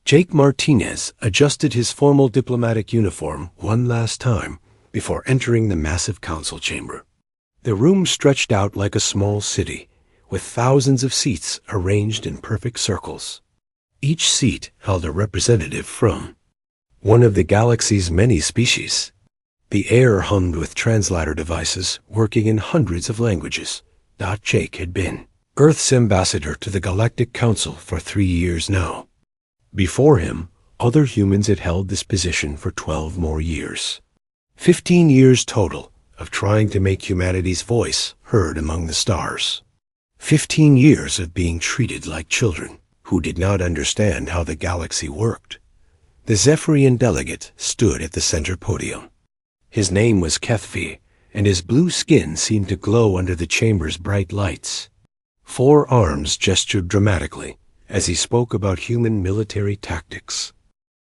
Jake Martinez adjusted his formal diplomatic uniform one last time before entering the massive council chamber. The room stretched out like a small city, with thousands of seats arranged in perfect circles. Each seat held a representative from one of the galaxy's many species. The air hummed with translator devices working in hundreds of languages. Jake had been Earth's ambassador to the Galactic Council for 3 years now. Before him, other humans had held this position for 12 more years. 15 years total of trying to make humanity's voice heard among the stars. 15 years of being treated like children who did not understand how the galaxy worked. The Zephyrian delegate stood at the center podium. His name was HFY, and his blue skin seemed to glow under the chamber's bright lights. 4 arms gestured dramatically as he spoke about human military tactics.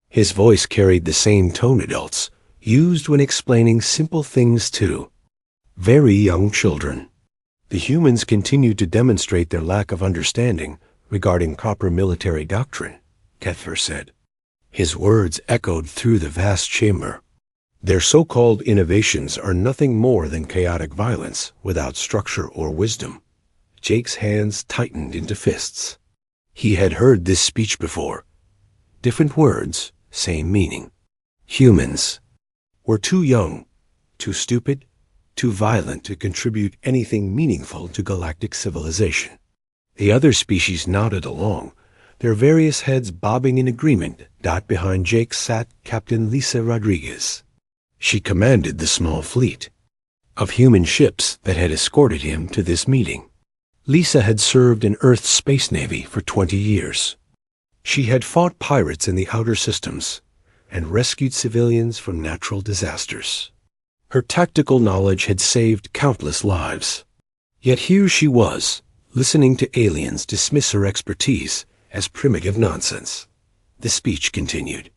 His voice carried the same tone adults used when explaining simple things to very young children. The humans continued to demonstrate their lack of understanding regarding proper military doctrine, HFY said. His words echoed through the vast chamber. Their so-called innovations are nothing more than chaotic violence without structure or wisdom. Jake's hands tightened into fists. He had heard this speech before. Different words, same meaning. Humans were too young, too stupid, too violent to contribute anything meaningful to galactic civilization. The other species nodded along, their various heads bobbing in agreement. Behind Jake sat Captain Lisa Rodriguez. She commanded the small fleet of human ships that had escorted him to this meeting. Lisa had served in Earth's space navy for 20 years. She had fought pirates in the outer systems and rescued civilians from natural disasters. Her tactical knowledge had saved countless lives. Yet here she was, listening to aliens dismiss her expertise as primitive nonsense. The speech continued.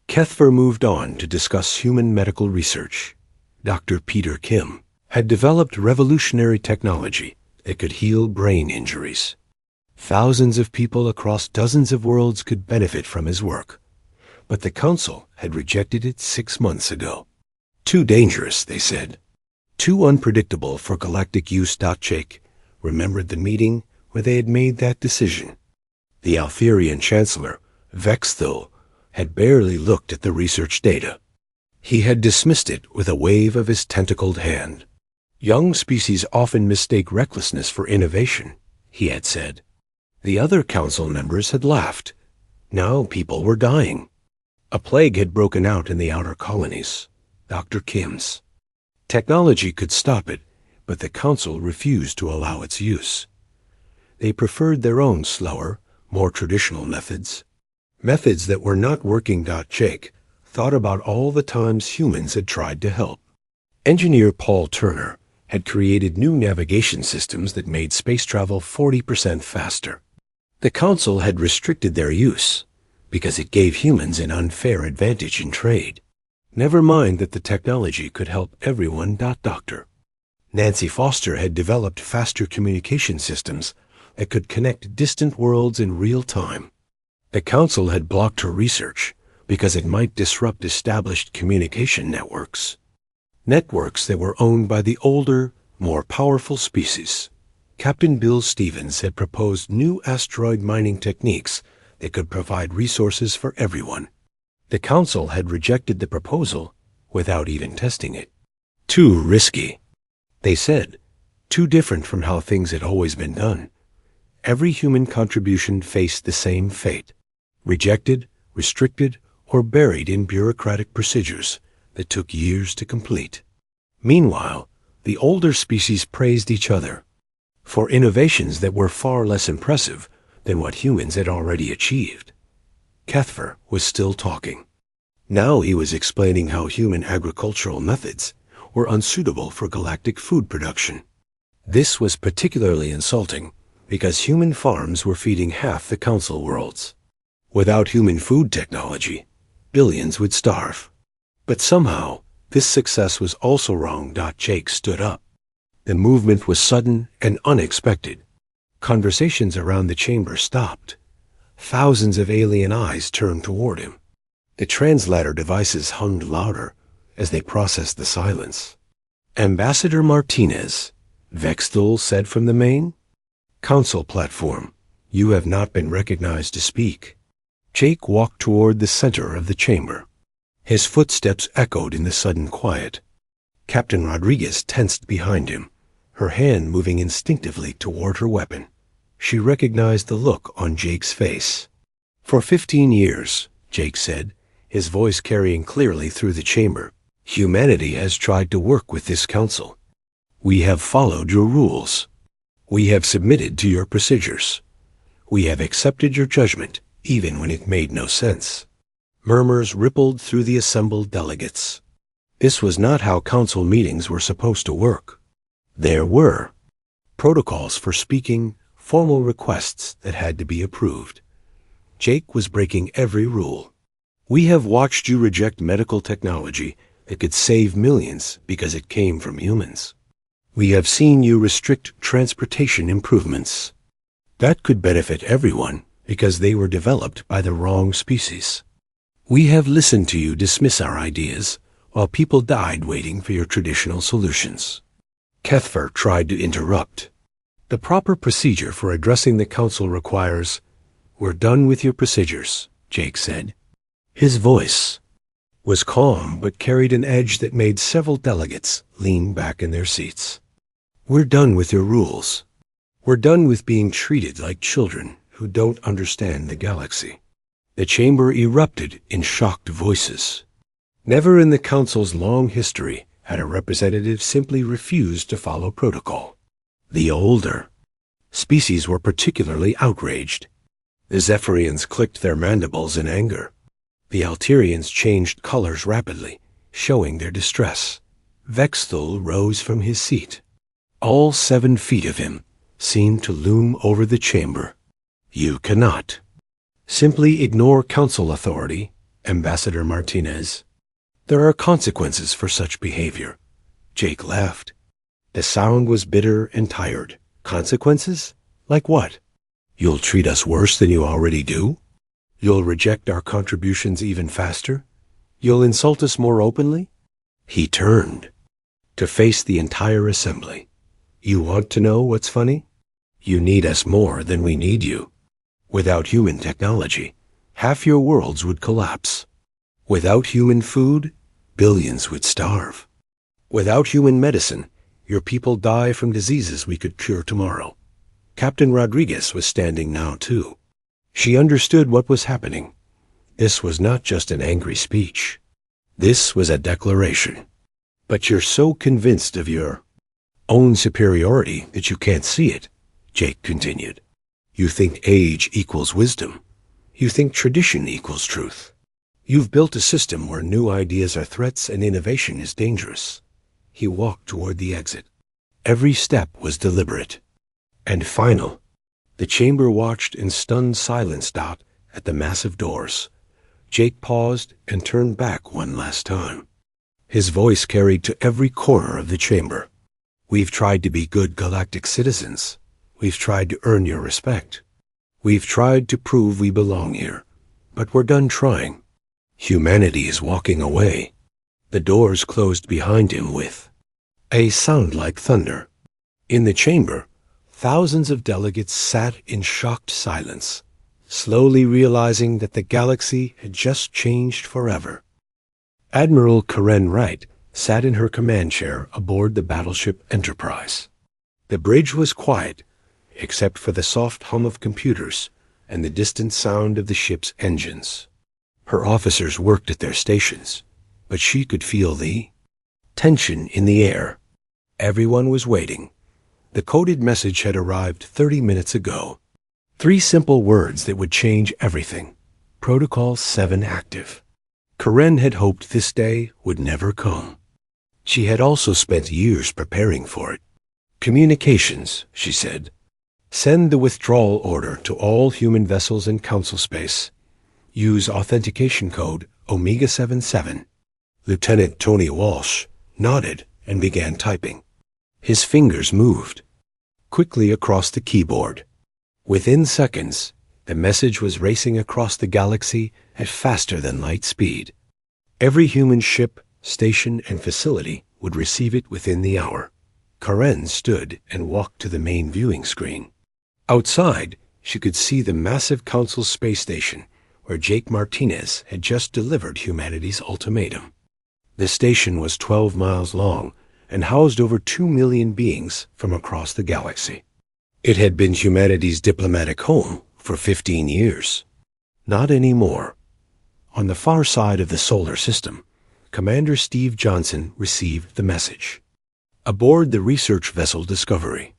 HFY moved on to discuss human medical research. Dr. Peter Kim had developed revolutionary technology that could heal brain injuries. Thousands of people across dozens of worlds could benefit from his work, but the Council had rejected it 6 months ago. Too dangerous, they said. Too unpredictable for galactic use. Jake remembered the meeting where they had made that decision. The Altherian Chancellor, vexed though, had barely looked at the research data. He had dismissed it with a wave of his tentacled hand. Young species often mistake recklessness for innovation, he had said. The other council members had laughed. Now people were dying. A plague had broken out in the outer colonies, Dr. Kim's. Technology could stop it, but the council refused to allow its use. They preferred their own slower, more traditional methods. Methods that were not working. Jake thought about all the times humans had tried to help. Engineer Paul Turner had created new navigation systems that made space travel 40% faster. The Council had restricted their use because it gave humans an unfair advantage in trade. Never mind that the technology could help everyone. Dr. Nancy Foster had developed faster communication systems that could connect distant worlds in real time. The Council had blocked her research because it might disrupt established communication networks. Networks that were owned by the older, more powerful species. Captain Bill Stevens had proposed new asteroid mining techniques that could provide resources for everyone. The Council had rejected the proposal without even testing it. Too risky, they said. Too different from how things had always been done. Every human contribution faced the same fate. Rejected, restricted, or buried in bureaucratic procedures that took years to complete. Meanwhile, the older species praised each other for innovations that were far less impressive than what humans had already achieved. HFY was still talking. Now he was explaining how human agricultural methods were unsuitable for galactic food production. This was particularly insulting because human farms were feeding half the Council worlds. Without human food technology, billions would starve. But somehow, this success was also wrong. Jake stood up. The movement was sudden and unexpected. Conversations around the chamber stopped. thousands of alien eyes turned toward him. The translator devices hummed louder as they processed the silence. "Ambassador Martinez," Vexthul said from the main. "Council platform. You have not been recognized to speak." Jake walked toward the center of the chamber. His footsteps echoed in the sudden quiet. Captain Rodriguez tensed behind him, her hand moving instinctively toward her weapon. She recognized the look on Jake's face. "For 15 years, Jake said, his voice carrying clearly through the chamber, humanity has tried to work with this council. We have followed your rules. We have submitted to your procedures. We have accepted your judgment, even when it made no sense." Murmurs rippled through the assembled delegates. This was not how council meetings were supposed to work. There were protocols for speaking, formal requests that had to be approved. Jake was breaking every rule. "We have watched you reject medical technology that could save millions because it came from humans. We have seen you restrict transportation improvements. That could benefit everyone because they were developed by the wrong species. We have listened to you dismiss our ideas while people died waiting for your traditional solutions." Kethfer tried to interrupt. "The proper procedure for addressing the council requires—" "We're done with your procedures," Jake said. His voice was calm but carried an edge that made several delegates lean back in their seats. "We're done with your rules. We're done with being treated like children who don't understand the galaxy." The chamber erupted in shocked voices. Never in the council's long history had a representative simply refused to follow protocol. The older species were particularly outraged. The Zephyrians clicked their mandibles in anger. The Alterians changed colors rapidly, showing their distress. Vexthul rose from his seat. All 7 feet of him seemed to loom over the chamber. "You cannot simply ignore council authority, Ambassador Martinez. There are consequences for such behavior." Jake laughed. The sound was bitter and tired. "Consequences? Like what? You'll treat us worse than you already do? You'll reject our contributions even faster? You'll insult us more openly?" He turned to face the entire assembly. "You want to know what's funny? You need us more than we need you. Without human technology, half your worlds would collapse. Without human food, billions would starve. Without human medicine, your people die from diseases we could cure tomorrow." Captain Rodriguez was standing now, too. She understood what was happening. This was not just an angry speech. This was a declaration. "But you're so convinced of your own superiority that you can't see it," Jake continued. "You think age equals wisdom. You think tradition equals truth. You've built a system where new ideas are threats and innovation is dangerous." He walked toward the exit. Every step was deliberate and final. The chamber watched in stunned silence at the massive doors. Jake paused and turned back one last time. His voice carried to every corner of the chamber. "We've tried to be good galactic citizens. We've tried to earn your respect. We've tried to prove we belong here, but we're done trying. Humanity is walking away." The doors closed behind him with a sound like thunder. In the chamber, thousands of delegates sat in shocked silence, slowly realizing that the galaxy had just changed forever. Admiral Karen Wright sat in her command chair aboard the battleship Enterprise. The bridge was quiet, except for the soft hum of computers and the distant sound of the ship's engines. Her officers worked at their stations, but she could feel the tension in the air. Everyone was waiting. The coded message had arrived 30 minutes ago. 3 simple words that would change everything. Protocol 7 active. Karen had hoped this day would never come. She had also spent years preparing for it. "Communications," she said. "Send the withdrawal order to all human vessels in council space. Use authentication code Omega 77. Lieutenant Tony Walsh nodded and began typing. His fingers moved quickly across the keyboard. Within seconds, The message was racing across the galaxy at faster than light speed. Every human ship, station, and facility would receive it within the hour. Karen stood and walked to the main viewing screen. Outside, she could see the massive Council space station where Jake Martinez had just delivered humanity's ultimatum. The station was 12 miles long and housed over 2 million beings from across the galaxy. It had been humanity's diplomatic home for 15 years. Not anymore. On the far side of the solar system, Commander Steve Johnson received the message. Aboard the research vessel Discovery,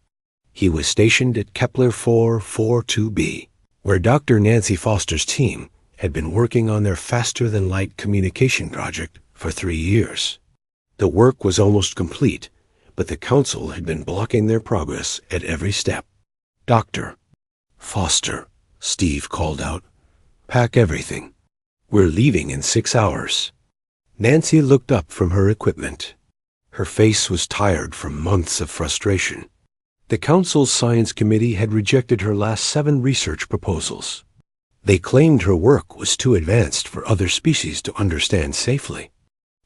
he was stationed at Kepler 442b, where Dr. Nancy Foster's team had been working on their faster-than-light communication project for 3 years. The work was almost complete, but the Council had been blocking their progress at every step. "Dr. Foster," Steve called out, "pack everything. We're leaving in 6 hours." Nancy looked up from her equipment. Her face was tired from months of frustration. The Council's Science Committee had rejected her last 7 research proposals. They claimed her work was too advanced for other species to understand safely.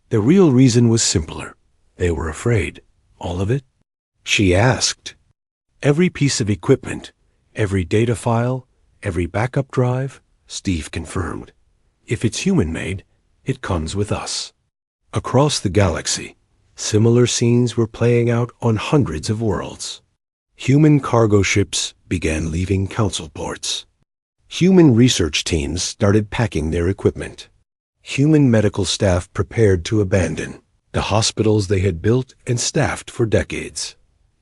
The real reason was simpler. They were afraid. All of it? She asked. "Every piece of equipment, every data file, every backup drive," Steve confirmed. "If it's human-made, it comes with us." Across the galaxy, similar scenes were playing out on hundreds of worlds. Human cargo ships began leaving Council ports. Human research teams started packing their equipment. Human medical staff prepared to abandon the hospitals they had built and staffed for decades.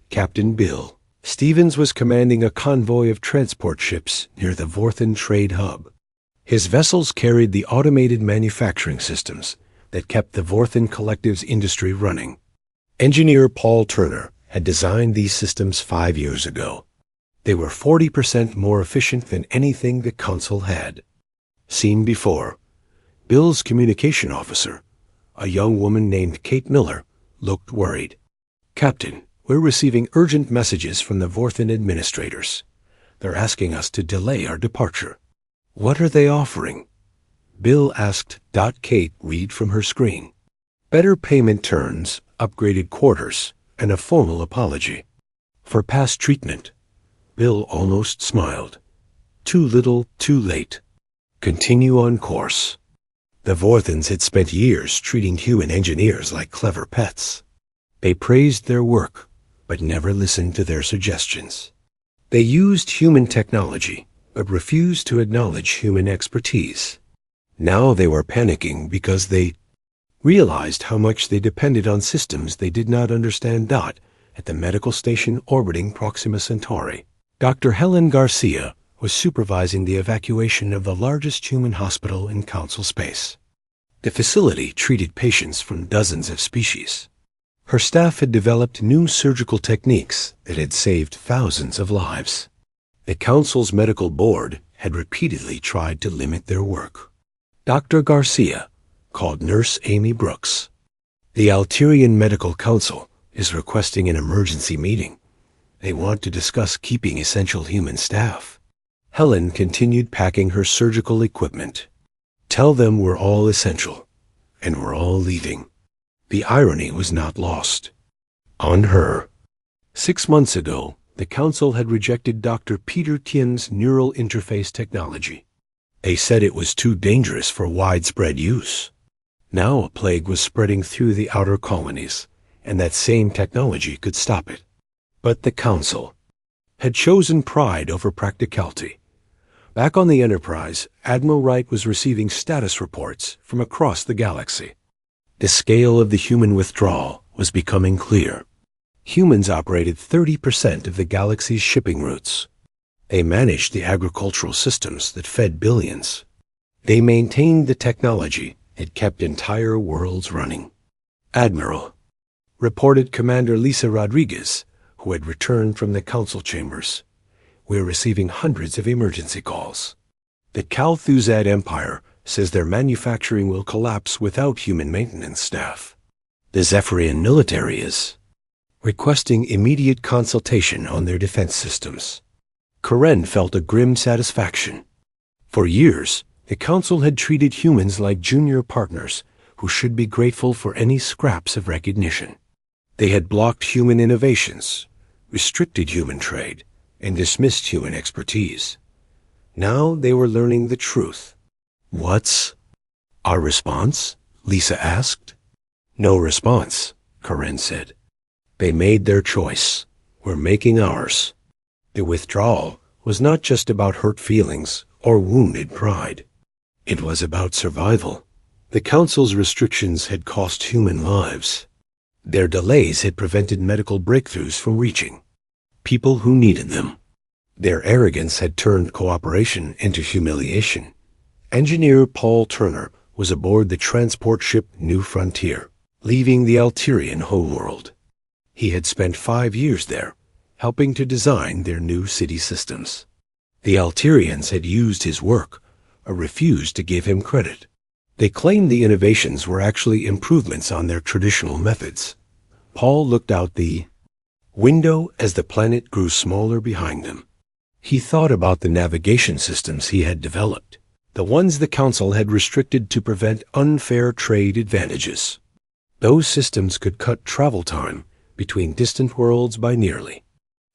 Captain Bill Stevens was commanding a convoy of transport ships near the Vorthen trade hub. His vessels carried the automated manufacturing systems that kept the Vorthen Collective's industry running. Engineer Paul Turner had designed these systems 5 years ago. They were 40% more efficient than anything the Council had seen before. Bill's communication officer, a young woman named Kate Miller, looked worried. "Captain, we're receiving urgent messages from the Vorthen administrators. They're asking us to delay our departure." "What are they offering?" Bill asked. Kate read from her screen. "Better payment terms, upgraded quarters, and a formal apology for past treatment." Bill almost smiled. "Too little, too late. Continue on course." The Vorthens had spent years treating human engineers like clever pets. They praised their work, but never listened to their suggestions. They used human technology, but refused to acknowledge human expertise. Now they were panicking because they realized how much they depended on systems they did not understand. At the medical station orbiting Proxima Centauri, Dr. Helen Garcia was supervising the evacuation of the largest human hospital in Council space. The facility treated patients from dozens of species. Her staff had developed new surgical techniques that had saved thousands of lives. The Council's medical board had repeatedly tried to limit their work. Dr. Garcia called Nurse Amy Brooks. "The Alterian Medical Council is requesting an emergency meeting. They want to discuss keeping essential human staff." Helen continued packing her surgical equipment. "Tell them we're all essential, and we're all leaving." The irony was not lost on her. 6 months ago, the Council had rejected Dr. Peter Tien's neural interface technology. They said it was too dangerous for widespread use. Now a plague was spreading through the outer colonies, and that same technology could stop it. But the Council had chosen pride over practicality. Back on the Enterprise, Admiral Wright was receiving status reports from across the galaxy. The scale of the human withdrawal was becoming clear. Humans operated 30% of the galaxy's shipping routes. They managed the agricultural systems that fed billions. They maintained the technology that kept entire worlds running. "Admiral," reported Commander Lisa Rodriguez, who had returned from the Council chambers, "we're receiving hundreds of emergency calls. The Kalthuzad Empire says their manufacturing will collapse without human maintenance staff. The Zephyrian military is requesting immediate consultation on their defense systems." Karen felt a grim satisfaction. For years, the Council had treated humans like junior partners who should be grateful for any scraps of recognition. They had blocked human innovations, restricted human trade, and dismissed human expertise. Now they were learning the truth. "What's our response?" Lisa asked. "No response," Karen said. "They made their choice. We're making ours." The withdrawal was not just about hurt feelings or wounded pride. It was about survival. The Council's restrictions had cost human lives. Their delays had prevented medical breakthroughs from reaching people who needed them. Their arrogance had turned cooperation into humiliation. Engineer Paul Turner was aboard the transport ship New Frontier, leaving the Alterian homeworld. He had spent 5 years there, helping to design their new city systems. The Alterians had used his work, or refused to give him credit. They claimed the innovations were actually improvements on their traditional methods. Paul looked out the window as the planet grew smaller behind them. He thought about the navigation systems he had developed, the ones the Council had restricted to prevent unfair trade advantages. Those systems could cut travel time between distant worlds by nearly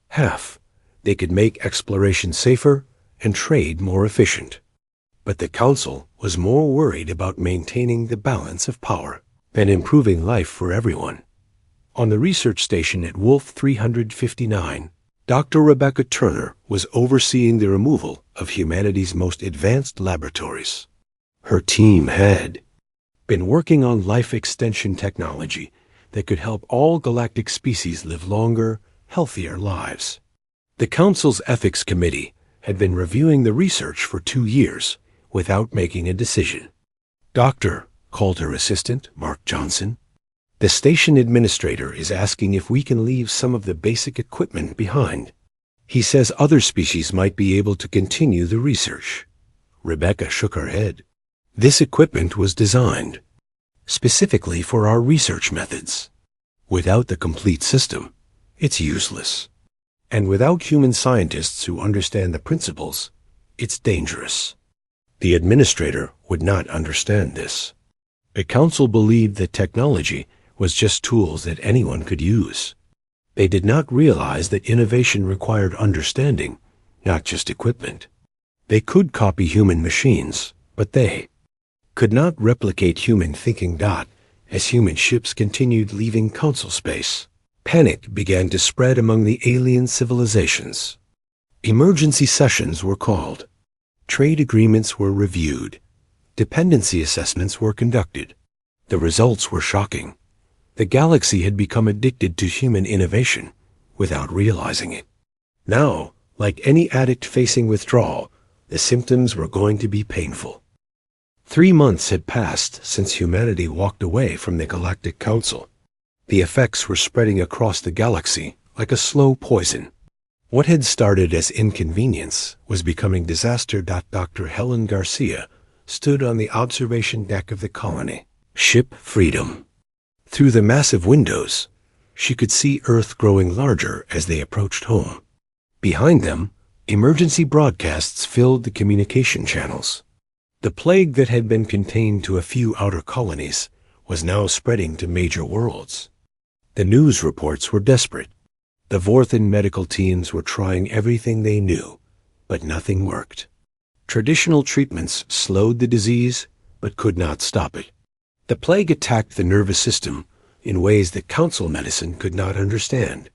half. They could make exploration safer and trade more efficient. But the Council was more worried about maintaining the balance of power than improving life for everyone. On the research station at Wolf 359, Dr. Rebecca Turner was overseeing the removal of humanity's most advanced laboratories. Her team had been working on life extension technology that could help all galactic species live longer, healthier lives. The Council's Ethics Committee had been reviewing the research for 2 years without making a decision. "Doctor," called her assistant, Mark Johnson, "the station administrator is asking if we can leave some of the basic equipment behind. He says other species might be able to continue the research." Rebecca shook her head. "This equipment was designed specifically for our research methods. Without the complete system, it's useless. And without human scientists who understand the principles, it's dangerous." The administrator would not understand this. The Council believed that technology was just tools that anyone could use. They did not realize that innovation required understanding, not just equipment. They could copy human machines, but they could not replicate human thinking. As human ships continued leaving Council space, panic began to spread among the alien civilizations. Emergency sessions were called. Trade agreements were reviewed. Dependency assessments were conducted. The results were shocking. The galaxy had become addicted to human innovation without realizing it. Now, like any addict facing withdrawal, the symptoms were going to be painful. 3 months had passed since humanity walked away from the Galactic Council. The effects were spreading across the galaxy like a slow poison. What had started as inconvenience was becoming disaster. Dr. Helen Garcia stood on the observation deck of the colony ship Freedom. Through the massive windows, she could see Earth growing larger as they approached home. Behind them, emergency broadcasts filled the communication channels. The plague that had been contained to a few outer colonies was now spreading to major worlds. The news reports were desperate. The Vorthan medical teams were trying everything they knew, but nothing worked. Traditional treatments slowed the disease, but could not stop it. The plague attacked the nervous system in ways that Council medicine could not understand.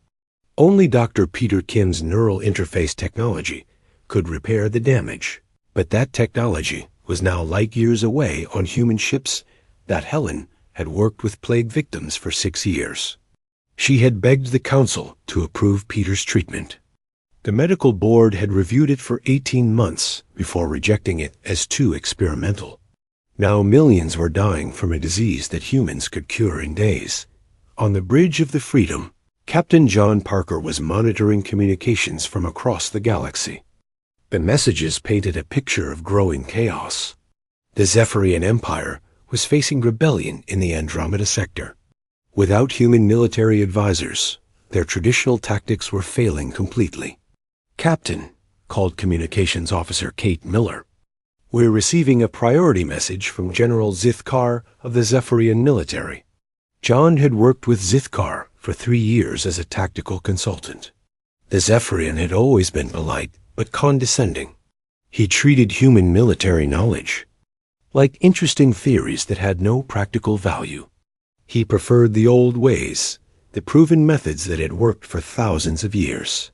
Only Dr. Peter Kim's neural interface technology could repair the damage, but that technology was now light years away on human ships. That Helen had worked with plague victims for 6 years. She had begged the Council to approve Peter's treatment. The medical board had reviewed it for 18 months before rejecting it as too experimental. Now millions were dying from a disease that humans could cure in days. On the bridge of the Freedom, Captain John Parker was monitoring communications from across the galaxy. The messages painted a picture of growing chaos. The Zephyrian Empire was facing rebellion in the Andromeda sector. Without human military advisors, their traditional tactics were failing completely. "Captain," called Communications Officer Kate Miller, We're receiving a priority message from General Zithkar of the Zephyrian military. John had worked with Zithkar for 3 years as a tactical consultant. The Zephyrian had always been polite, but condescending. He treated human military knowledge like interesting theories that had no practical value. He preferred the old ways, the proven methods that had worked for thousands of years.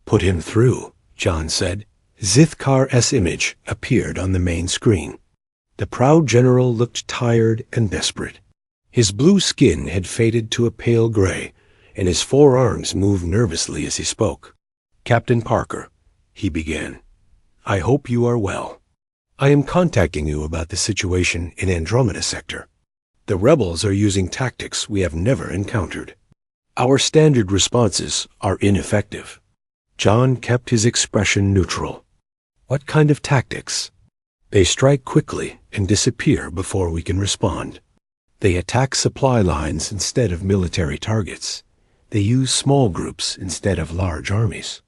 "Put him through," John said. Zithkar's image appeared on the main screen. The proud general looked tired and desperate. His blue skin had faded to a pale gray, and his forearms moved nervously as he spoke. "Captain Parker," he began, "I hope you are well. I am contacting you about the situation in Andromeda Sector. The rebels are using tactics we have never encountered. Our standard responses are ineffective." John kept his expression neutral. "What kind of tactics?" "They strike quickly and disappear before we can respond. They attack supply lines instead of military targets. They use small groups instead of large armies.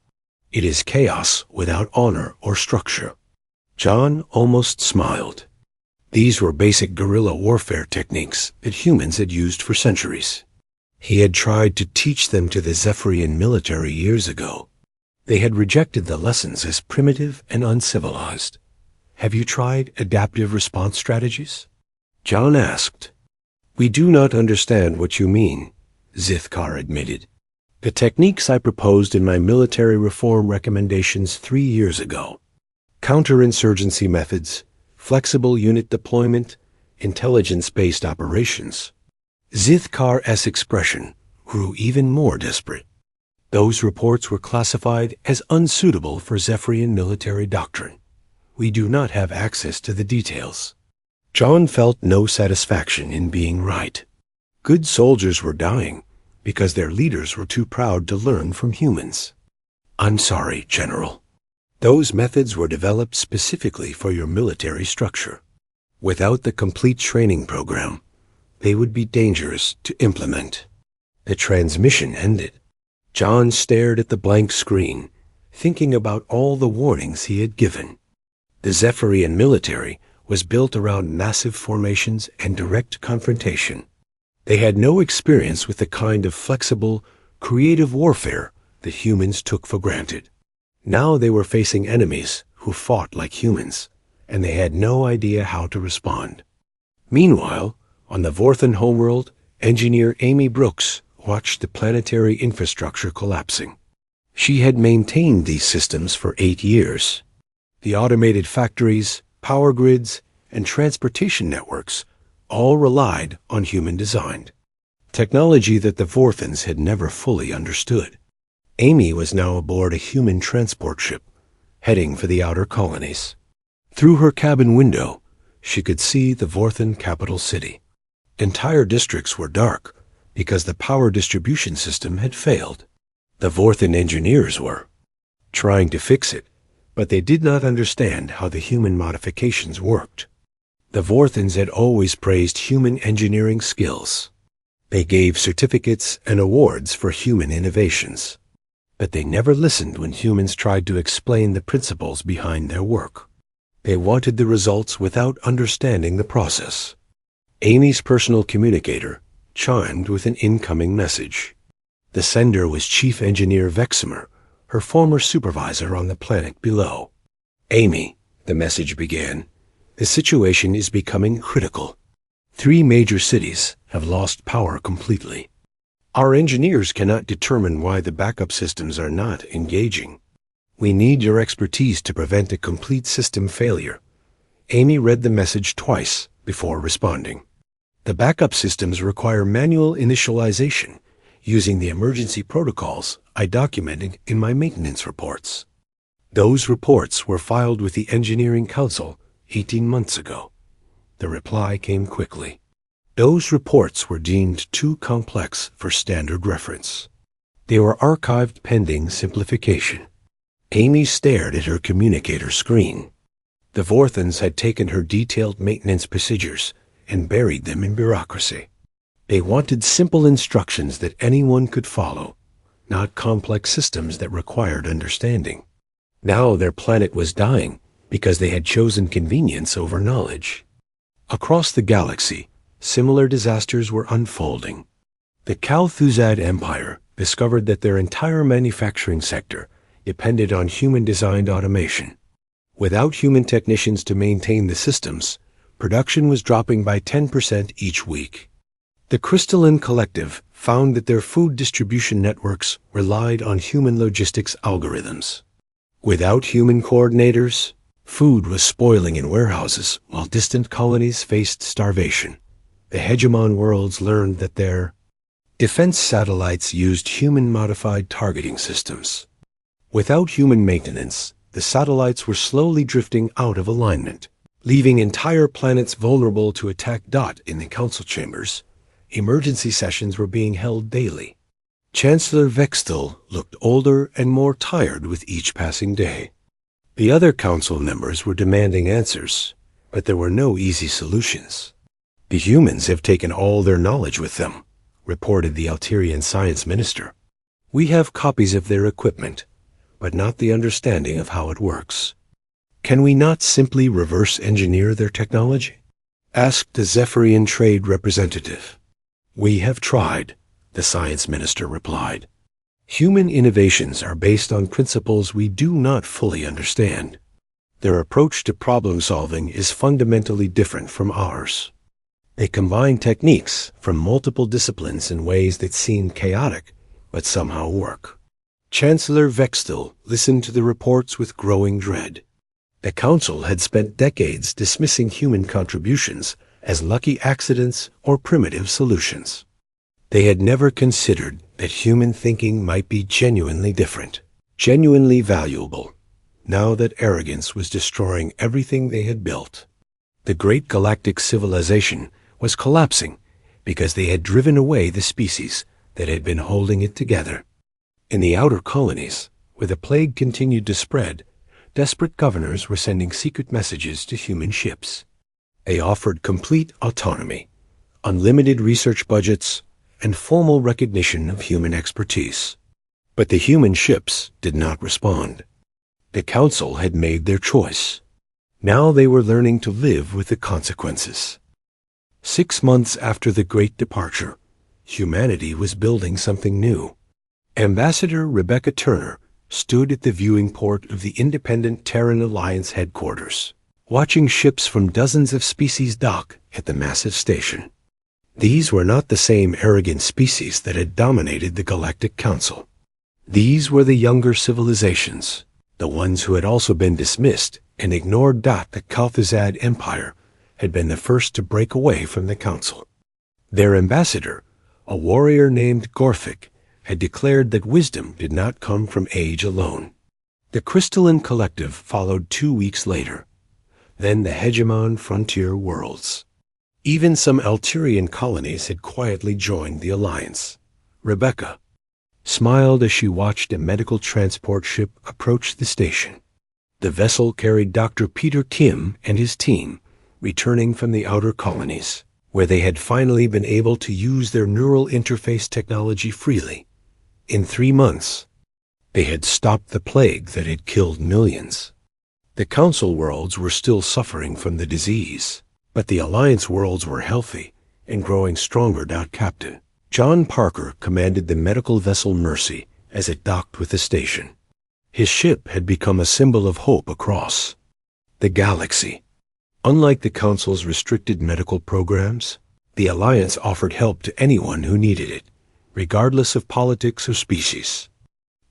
It is chaos without honor or structure." John almost smiled. These were basic guerrilla warfare techniques that humans had used for centuries. He had tried to teach them to the Zephyrian military years ago. They had rejected the lessons as primitive and uncivilized. "Have you tried adaptive response strategies?" John asked. "We do not understand what you mean," Zithkar admitted. "The techniques I proposed in my military reform recommendations 3 years ago. Counterinsurgency methods, flexible unit deployment, intelligence-based operations." Zithkar's expression grew even more desperate. "Those reports were classified as unsuitable for Zephyrian military doctrine. We do not have access to the details." John felt no satisfaction in being right. Good soldiers were dying because their leaders were too proud to learn from humans. "I'm sorry, General. Those methods were developed specifically for your military structure. Without the complete training program, they would be dangerous to implement." The transmission ended. John stared at the blank screen, thinking about all the warnings he had given. The Zephyrian military was built around massive formations and direct confrontation. They had no experience with the kind of flexible, creative warfare that humans took for granted. Now they were facing enemies who fought like humans, and they had no idea how to respond. Meanwhile, on the Vorthan homeworld, engineer Amy Brooks watched the planetary infrastructure collapsing. She had maintained these systems for 8 years. The automated factories, power grids, and transportation networks all relied on human design, technology that the Vorthans had never fully understood. Amy was now aboard a human transport ship, heading for the outer colonies. Through her cabin window, she could see the Vorthan capital city. Entire districts were dark because the power distribution system had failed. The Vorthan engineers were trying to fix it, but they did not understand how the human modifications worked. The Vorthans had always praised human engineering skills. They gave certificates and awards for human innovations. But they never listened when humans tried to explain the principles behind their work. They wanted the results without understanding the process. Amy's personal communicator chimed with an incoming message. The sender was Chief Engineer Veximer, her former supervisor on the planet below. "Amy," the message began, "the situation is becoming critical. 3 major cities have lost power completely. Our engineers cannot determine why the backup systems are not engaging. We need your expertise to prevent a complete system failure." Amy read the message twice before responding. "The backup systems require manual initialization using the emergency protocols I documented in my maintenance reports. Those reports were filed with the Engineering Council 18 months ago." The reply came quickly. Those reports were deemed too complex for standard reference. They were archived pending simplification. Amy stared at her communicator screen. The Vorthans had taken her detailed maintenance procedures and buried them in bureaucracy. They wanted simple instructions that anyone could follow, not complex systems that required understanding. Now their planet was dying because they had chosen convenience over knowledge. Across the galaxy, similar disasters were unfolding. The Kalthuzad Empire discovered that their entire manufacturing sector depended on human-designed automation. Without human technicians to maintain the systems, production was dropping by 10% each week. The Crystalline Collective found that their food distribution networks relied on human logistics algorithms. Without human coordinators, food was spoiling in warehouses while distant colonies faced starvation. The hegemon worlds learned that their defense satellites used human-modified targeting systems. Without human maintenance, the satellites were slowly drifting out of alignment, leaving entire planets vulnerable to attack. In the council chambers, emergency sessions were being held daily. Chancellor Vextel looked older and more tired with each passing day. The other council members were demanding answers, but there were no easy solutions. The humans have taken all their knowledge with them, reported the Alterian science minister. We have copies of their equipment, but not the understanding of how it works. Can we not simply reverse engineer their technology? Asked the Zephyrian trade representative. We have tried, the science minister replied. Human innovations are based on principles we do not fully understand. Their approach to problem solving is fundamentally different from ours. They combine techniques from multiple disciplines in ways that seem chaotic, but somehow work. Chancellor Vextel listened to the reports with growing dread. The council had spent decades dismissing human contributions as lucky accidents or primitive solutions. They had never considered that human thinking might be genuinely different, genuinely valuable, now that arrogance was destroying everything they had built. The great galactic civilization was collapsing because they had driven away the species that had been holding it together. In the outer colonies, where the plague continued to spread, desperate governors were sending secret messages to human ships. They offered complete autonomy, unlimited research budgets, and formal recognition of human expertise. But the human ships did not respond. The council had made their choice. Now they were learning to live with the consequences. 6 months after the Great Departure, humanity was building something new. Ambassador Rebecca Turner stood at the viewing port of the independent Terran Alliance headquarters, watching ships from dozens of species dock at the massive station. These were not the same arrogant species that had dominated the Galactic Council. These were the younger civilizations, the ones who had also been dismissed and ignored. The Kalthuzad Empire had been the first to break away from the Council. Their ambassador, a warrior named Gorfic, had declared that wisdom did not come from age alone. The Crystalline Collective followed 2 weeks later, then the hegemon frontier worlds. Even some Alterian colonies had quietly joined the alliance. Rebecca smiled as she watched a medical transport ship approach the station. The vessel carried Dr. Peter Kim and his team, returning from the outer colonies, where they had finally been able to use their neural interface technology freely. In 3 months, they had stopped the plague that had killed millions. The Council worlds were still suffering from the disease, but the Alliance worlds were healthy and growing stronger. Captain John Parker commanded the medical vessel Mercy as it docked with the station. His ship had become a symbol of hope across the galaxy. Unlike the Council's restricted medical programs, the Alliance offered help to anyone who needed it, regardless of politics or species.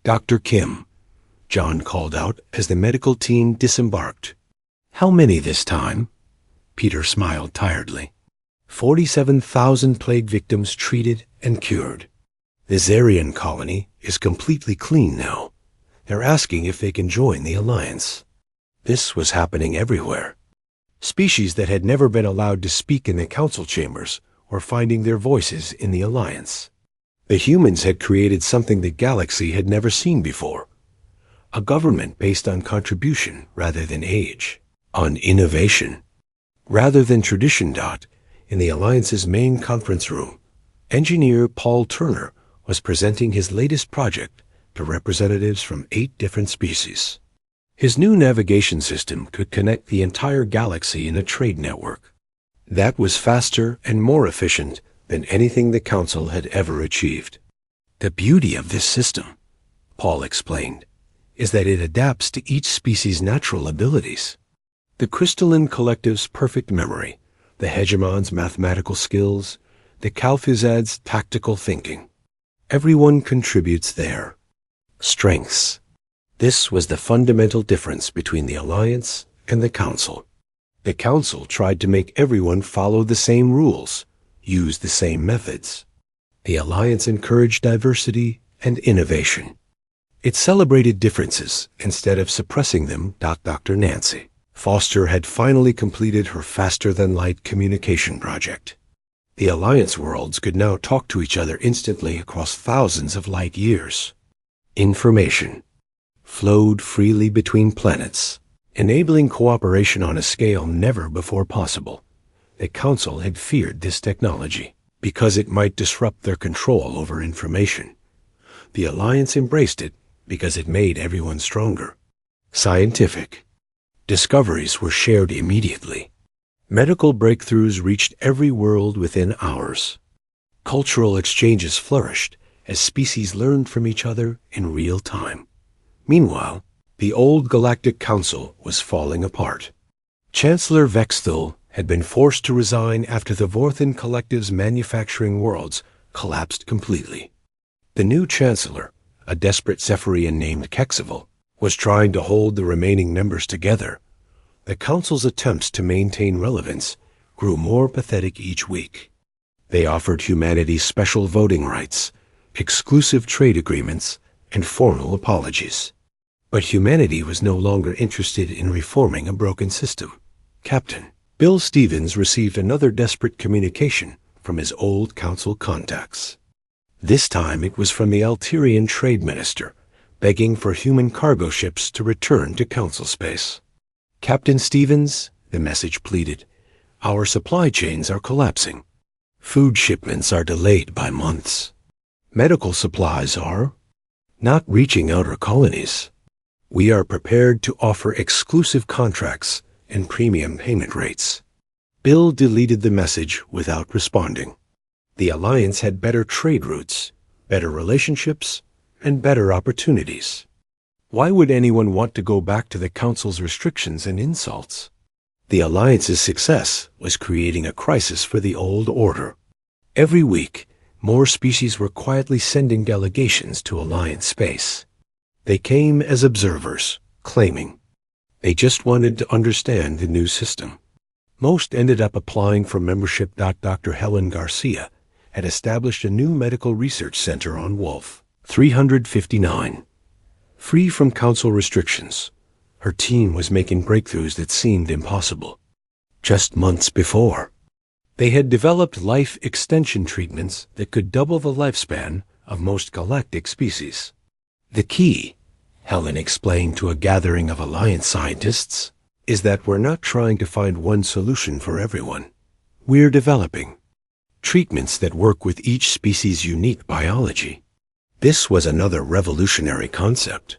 Dr. Kim, John called out as the medical team disembarked. How many this time? Peter smiled tiredly. 47,000 plague victims treated and cured. The Zarian colony is completely clean now. They're asking if they can join the Alliance. This was happening everywhere. Species that had never been allowed to speak in the council chambers were finding their voices in the Alliance. The humans had created something the galaxy had never seen before. A government based on contribution rather than age, on innovation rather than tradition. In the Alliance's main conference room, engineer Paul Turner was presenting his latest project to representatives from 8 different species. His new navigation system could connect the entire galaxy in a trade network. That was faster and more efficient than anything the Council had ever achieved. The beauty of this system, Paul explained, is that it adapts to each species' natural abilities. The crystalline collective's perfect memory, the hegemon's mathematical skills, the Calphizad's tactical thinking. Everyone contributes their strengths. This was the fundamental difference between the Alliance and the Council. The Council tried to make everyone follow the same rules, use the same methods. The Alliance encouraged diversity and innovation. It celebrated differences instead of suppressing them. Dr. Nancy Foster had finally completed her faster-than-light communication project. The Alliance worlds could now talk to each other instantly across thousands of light years. Information flowed freely between planets, enabling cooperation on a scale never before possible. The Council had feared this technology because it might disrupt their control over information. The Alliance embraced it because it made everyone stronger. Scientific discoveries were shared immediately. Medical breakthroughs reached every world within hours. Cultural exchanges flourished as species learned from each other in real time. Meanwhile, the old Galactic Council was falling apart. Chancellor Vexthal had been forced to resign after the Vorthan Collective's manufacturing worlds collapsed completely. The new Chancellor, a desperate Zephyrian named Kexival, was trying to hold the remaining members together. The Council's attempts to maintain relevance grew more pathetic each week. They offered humanity special voting rights, exclusive trade agreements, and formal apologies. But humanity was no longer interested in reforming a broken system. Captain Bill Stevens received another desperate communication from his old Council contacts. This time it was from the Alterian Trade Minister, begging for human cargo ships to return to Council space. Captain Stevens, the message pleaded, our supply chains are collapsing. Food shipments are delayed by months. Medical supplies are not reaching outer colonies. We are prepared to offer exclusive contracts and premium payment rates. Bill deleted the message without responding. The Alliance had better trade routes, better relationships, and better opportunities. Why would anyone want to go back to the Council's restrictions and insults? The Alliance's success was creating a crisis for the old order. Every week, more species were quietly sending delegations to Alliance space. They came as observers, claiming they just wanted to understand the new system. Most ended up applying for membership. Dr. Helen Garcia had established a new medical research center on Wolf 359. Free from Council restrictions, her team was making breakthroughs that seemed impossible. Just months before, they had developed life extension treatments that could double the lifespan of most galactic species. The key, Helen explained to a gathering of Alliance scientists, is that we're not trying to find one solution for everyone. We're developing treatments that work with each species' unique biology. This was another revolutionary concept.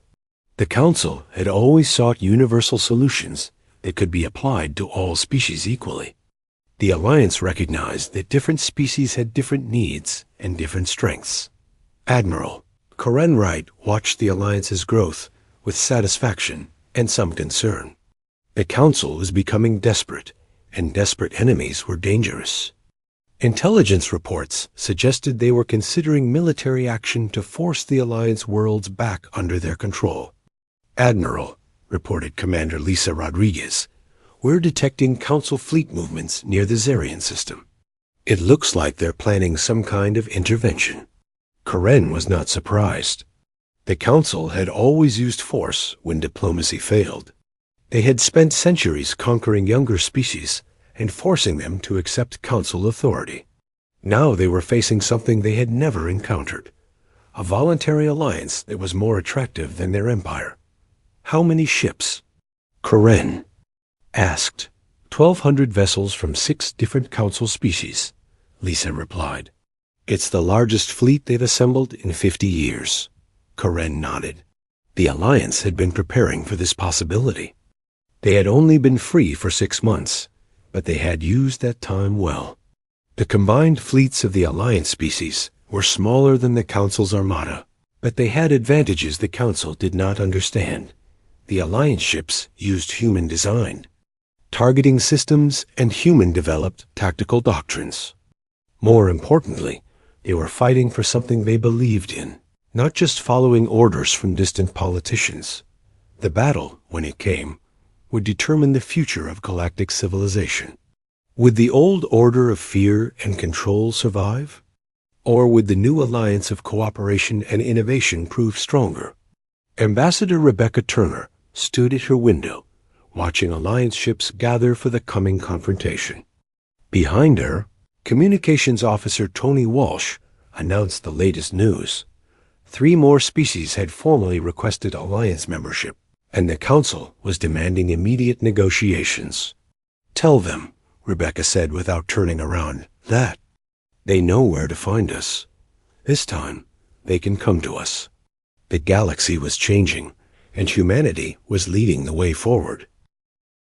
The Council had always sought universal solutions that could be applied to all species equally. The Alliance recognized that different species had different needs and different strengths. Admiral Karen Wright watched the Alliance's growth with satisfaction and some concern. The Council was becoming desperate, and desperate enemies were dangerous. Intelligence reports suggested they were considering military action to force the Alliance worlds back under their control. Admiral, reported Commander Lisa Rodriguez, we're detecting Council fleet movements near the Zarian system. It looks like they're planning some kind of intervention. Karen was not surprised. The Council had always used force when diplomacy failed. They had spent centuries conquering younger species and forcing them to accept Council authority. Now they were facing something they had never encountered, a voluntary alliance that was more attractive than their empire. How many ships? Karen asked. 1,200 vessels from 6 different Council species, Lisa replied. It's the largest fleet they've assembled in 50 years. Karen nodded. The Alliance had been preparing for this possibility. They had only been free for 6 months, but they had used that time well. The combined fleets of the Alliance species were smaller than the Council's armada, but they had advantages the Council did not understand. The Alliance ships used human-designed targeting systems and human-developed tactical doctrines. More importantly, they were fighting for something they believed in, not just following orders from distant politicians. The battle, when it came, would determine the future of galactic civilization. Would the old order of fear and control survive? Or would the new alliance of cooperation and innovation prove stronger? Ambassador Rebecca Turner stood at her window, watching Alliance ships gather for the coming confrontation. Behind her, Communications Officer Tony Walsh announced the latest news. 3 more species had formally requested Alliance membership, and the Council was demanding immediate negotiations. "Tell them," Rebecca said without turning around, "that they know where to find us. This time, they can come to us." The galaxy was changing, and humanity was leading the way forward.